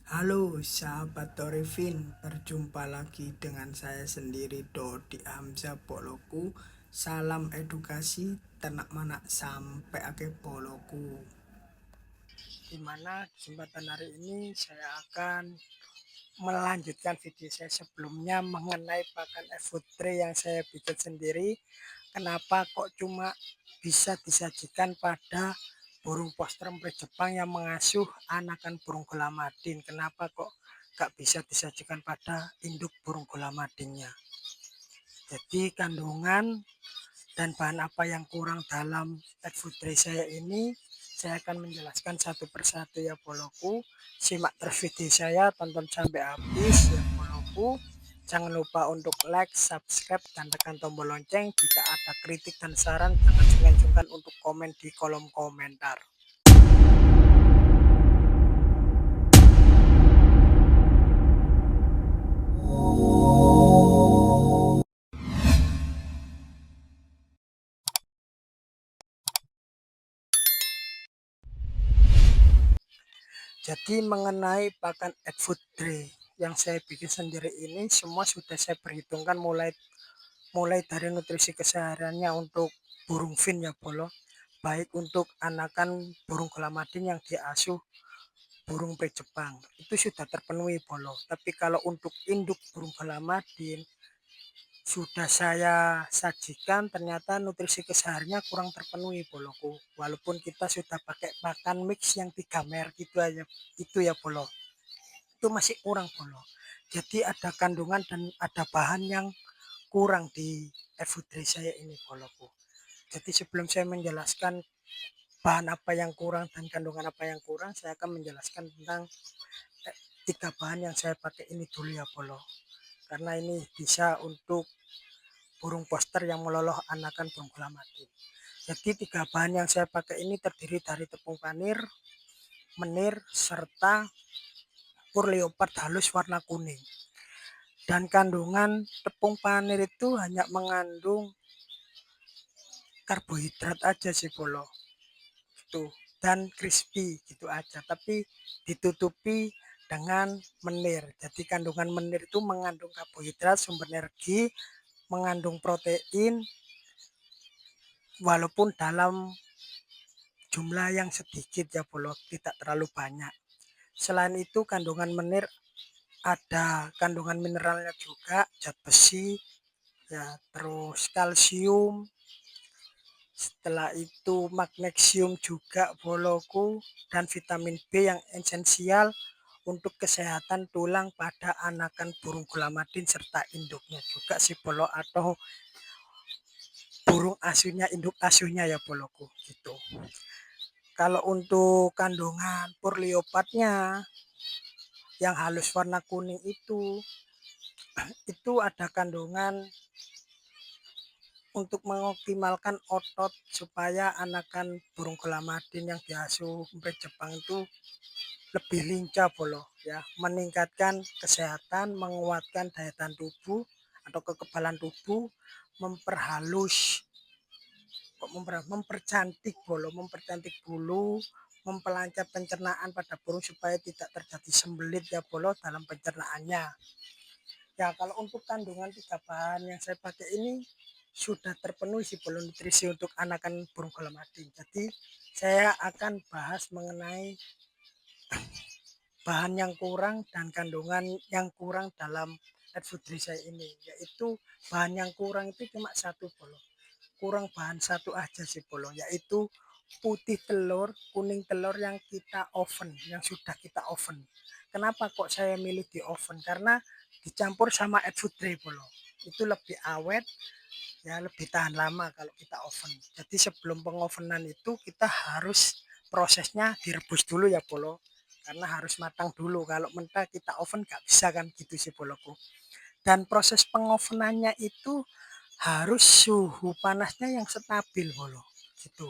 Halo sahabat Torifin, berjumpa lagi dengan saya sendiri Dodi Hamzah Poloku. Salam edukasi, tenak manak sampai akhir Poloku. Dimana kesempatan hari ini saya akan melanjutkan video saya sebelumnya mengenai pakan food tray yang saya bikin sendiri. Kenapa kok cuma bisa disajikan pada burung posterempe Jepang yang mengasuh anakan burung gulamadin? Kenapa kok gak bisa disajikan pada induk burung gulamadinnya? Jadi kandungan dan bahan apa yang kurang dalam pet food tray saya ini saya akan menjelaskan satu persatu ya Poloku. Simak terus video saya, tonton sampai habis ya Poloku. Jangan lupa untuk like, subscribe, dan tekan tombol lonceng. Jika ada kritik dan saran, jangan sungkan-sungkan untuk komen di kolom komentar. Jadi mengenai pakan egg food tray yang saya bikin sendiri ini semua sudah saya perhitungkan mulai dari nutrisi kesehariannya untuk burung fin ya Bolo, baik untuk anakan burung gulamadin yang diasuh burung P Jepang itu sudah terpenuhi Bolo. Tapi kalau untuk induk burung gulamadin sudah saya sajikan, ternyata nutrisi kesehariannya kurang terpenuhi Boloku. Walaupun kita sudah pakai pakan mix yang 3 merek itu aja, itu ya Bolo, itu masih kurang Bolo. Jadi ada kandungan dan ada bahan yang kurang di food tray saya ini Boloku. Jadi sebelum saya menjelaskan bahan apa yang kurang dan kandungan apa yang kurang, saya akan menjelaskan tentang 3 bahan yang saya pakai ini dulu ya Bolo. Karena ini bisa untuk burung poster yang meloloh anakan burung gulamadin. Jadi 3 bahan yang saya pakai ini terdiri dari tepung panir, menir, serta pur leopard halus warna kuning. Dan kandungan tepung panir itu hanya mengandung karbohidrat aja sih Bolo. Itu dan crispy gitu aja, tapi ditutupi dengan menir. Jadi kandungan menir itu mengandung karbohidrat, sumber energi, mengandung protein walaupun dalam jumlah yang sedikit ya Bolo, tidak terlalu banyak. Selain itu kandungan menir ada kandungan mineralnya juga, zat besi ya, terus kalsium, setelah itu magnesium juga Boloku, dan vitamin B yang esensial untuk kesehatan tulang pada anakan burung gulamadin serta induknya juga si Bolo, atau burung asuhnya, induk asuhnya ya Boloku gitu. Kalau untuk kandungan pur leopardnya yang halus warna kuning itu ada kandungan untuk mengoptimalkan otot supaya anakan burung gulamadin yang diasuh sampai Jepang itu lebih lincah Bolo ya, meningkatkan kesehatan, menguatkan daya tahan tubuh atau kekebalan tubuh, memperhalus mempercantik Bolo, mempercantik bulu, memperlancar pencernaan pada burung supaya tidak terjadi sembelit ya Bolo dalam pencernaannya. Ya kalau untuk kandungan 3 bahan yang saya pakai ini sudah terpenuhi sih Bolo, nutrisi untuk anakan burung gulamadin. Jadi saya akan bahas mengenai bahan yang kurang dan kandungan yang kurang dalam pet food tray saya ini, yaitu bahan yang kurang itu cuma satu Bolo. Kurang bahan satu aja sih Bolo, yaitu putih telur, kuning telur yang kita oven, yang sudah kita oven. Kenapa kok saya milih di oven? Karena dicampur sama egg food tray Bolo, itu lebih awet ya, lebih tahan lama kalau kita oven. Jadi sebelum pengovenan itu kita harus prosesnya direbus dulu ya Bolo, karena harus matang dulu. Kalau mentah kita oven gak bisa kan gitu sih Boloku. Dan proses pengovenannya itu harus suhu panasnya yang stabil Bolo gitu.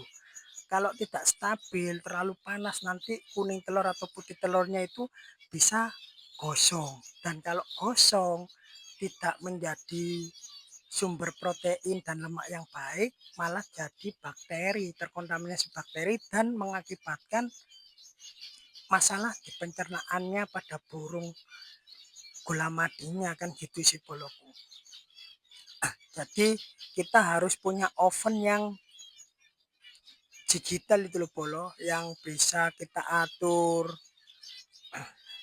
Kalau tidak stabil, terlalu panas, nanti kuning telur atau putih telurnya itu bisa gosong. Dan kalau gosong tidak menjadi sumber protein dan lemak yang baik, malah jadi bakteri, terkontaminasi bakteri dan mengakibatkan masalah di pencernaannya pada burung gulamadinya kan gitu sih boloku. Jadi kita harus punya oven yang digital itu loh bolo, yang bisa kita atur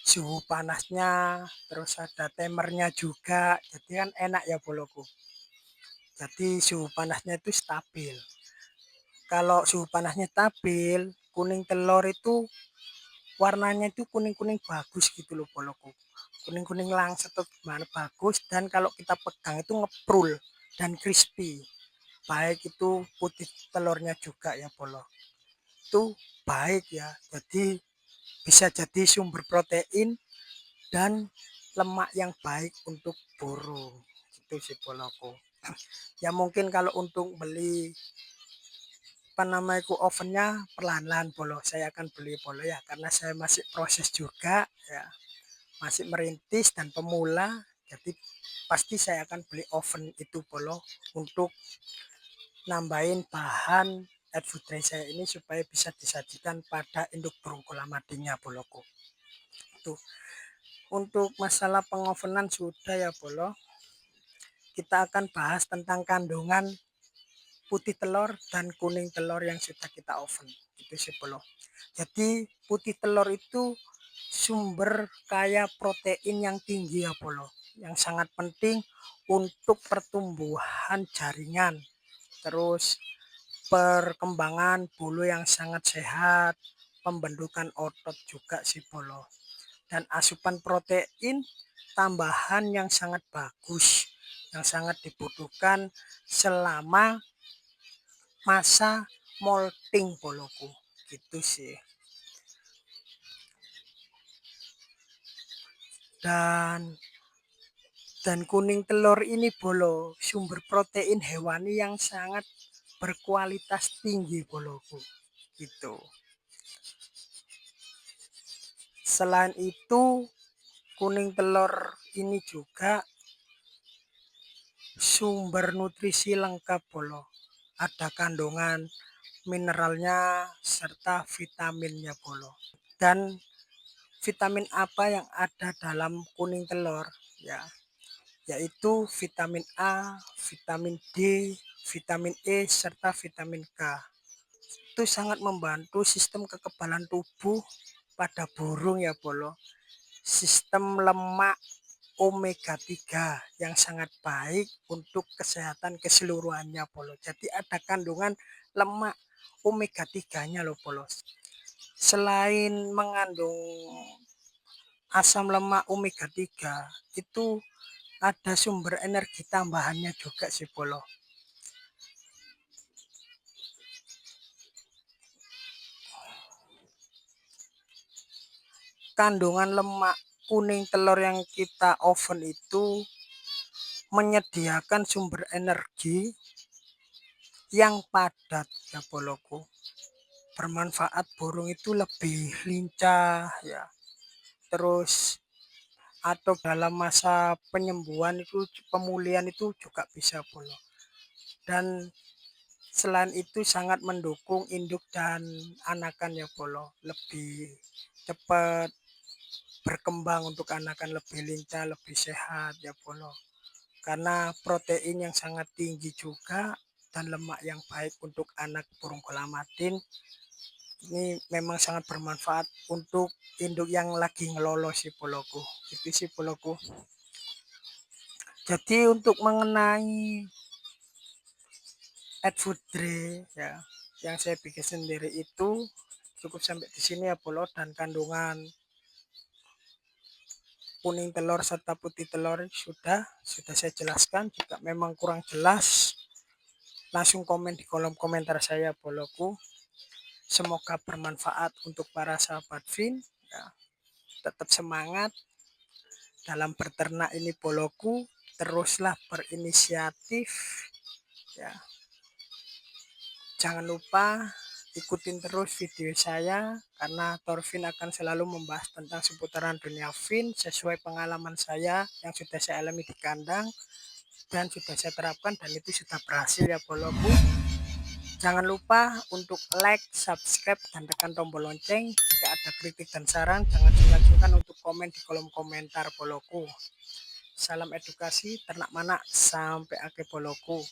suhu panasnya, terus ada timernya juga, jadi kan enak ya boloku. Jadi suhu panasnya itu stabil. Kalau suhu panasnya stabil, kuning telur itu warnanya itu kuning-kuning bagus gitu loh boloku. Kuning-kuning langsat atau gimana bagus, dan kalau kita pegang itu ngeprul dan crispy. Baik itu putih telurnya juga ya bolo. Itu baik ya. Jadi bisa jadi sumber protein dan lemak yang baik untuk burung. Itu sih boloku. Ya mungkin kalau untuk beli apa namanya ovennya perlahan-lahan bolo, saya akan beli bolo ya, karena saya masih proses juga ya, masih merintis dan pemula, jadi pasti saya akan beli oven itu bolo untuk nambahin bahan air food tray saya ini supaya bisa disajikan pada induk burung kolamadinya boloku. Itu untuk masalah pengovenan sudah ya bolo, kita akan bahas tentang kandungan putih telur dan kuning telur yang sudah kita oven itu sih bolo. Jadi putih telur itu sumber kaya protein yang tinggi ya bolo, yang sangat penting untuk pertumbuhan jaringan, terus perkembangan bulu yang sangat sehat, pembentukan otot juga sih bolo, dan asupan protein tambahan yang sangat bagus, yang sangat dibutuhkan selama masa molting boloku gitu sih. Dan kuning telur ini bolo sumber protein hewani yang sangat berkualitas tinggi boloku gitu. Selain itu kuning telur ini juga sumber nutrisi lengkap bolo, ada kandungan mineralnya serta vitaminnya bolo. Dan vitamin apa yang ada dalam kuning telur ya, yaitu vitamin A, vitamin D, vitamin E serta vitamin K. Itu sangat membantu sistem kekebalan tubuh pada burung ya bolo. Sistem lemak omega 3 yang sangat baik untuk kesehatan keseluruhannya bolo. Jadi ada kandungan lemak omega 3-nya loh bolo. Selain mengandung asam lemak omega 3, itu ada sumber energi tambahannya juga sih bolo. Kandungan lemak kuning telur yang kita oven itu menyediakan sumber energi yang padat ya boloku, bermanfaat burung itu lebih lincah ya, terus atau dalam masa penyembuhan itu pemulihan itu juga bisa bolo. Dan selain itu sangat mendukung induk dan anakan ya bolo, lebih cepat berkembang untuk anakan, lebih lincah, lebih sehat ya bolo, karena protein yang sangat tinggi juga dan lemak yang baik untuk anak burung kolamadin ini memang sangat bermanfaat untuk induk yang lagi ngelolo sih boloku. Itu sih boloku. Jadi untuk mengenai add food tray ya yang saya bikin sendiri itu cukup sampai di sini ya bolo, dan kandungan kuning telur serta putih telur sudah saya jelaskan. Jika memang kurang jelas langsung komen di kolom komentar saya boloku. Semoga bermanfaat untuk para sahabat Fin ya. Tetap semangat dalam berternak ini boloku, teruslah berinisiatif ya. Jangan lupa ikutin terus video saya, karena Torvin akan selalu membahas tentang seputaran dunia fin sesuai pengalaman saya yang sudah saya alami di kandang dan sudah saya terapkan, dan itu sudah berhasil ya boloku. Jangan lupa untuk like, subscribe, dan tekan tombol lonceng. Jika ada kritik dan saran, jangan sungkan-sungkan untuk komen di kolom komentar boloku. Salam edukasi, ternak manak sampai akhir boloku.